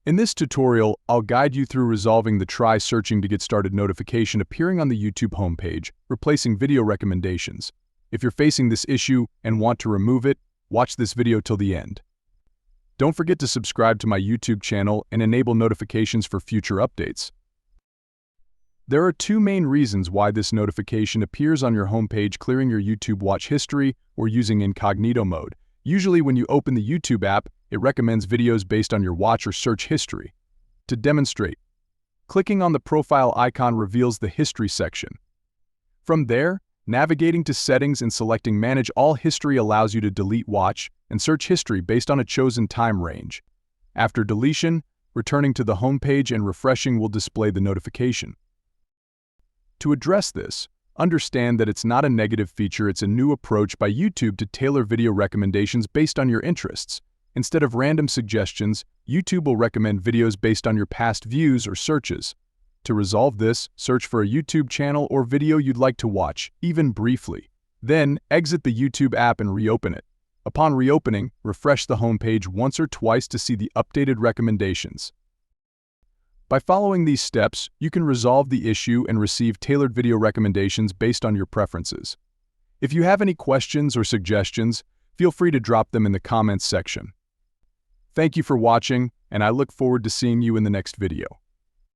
In this tutorial, I'll guide you through resolving the Try Searching to Get Started notification appearing on the YouTube homepage, replacing video recommendations. If you're facing this issue and want to remove it, watch this video till the end. Don't forget to subscribe to my YouTube channel and enable notifications for future updates. There are two main reasons why this notification appears on your homepage: clearing your YouTube watch history or using incognito mode. Usually when you open the YouTube app, it recommends videos based on your watch or search history. To demonstrate, clicking on the profile icon reveals the History section. From there, navigating to Settings and selecting Manage All History allows you to delete watch and search history based on a chosen time range. After deletion, returning to the homepage and refreshing will display the notification. To address this, understand that it's not a negative feature, it's a new approach by YouTube to tailor video recommendations based on your interests. Instead of random suggestions, YouTube will recommend videos based on your past views or searches. To resolve this, search for a YouTube channel or video you'd like to watch, even briefly. Then, exit the YouTube app and reopen it. Upon reopening, refresh the homepage once or twice to see the updated recommendations. By following these steps, you can resolve the issue and receive tailored video recommendations based on your preferences. If you have any questions or suggestions, feel free to drop them in the comments section. Thank you for watching, and I look forward to seeing you in the next video.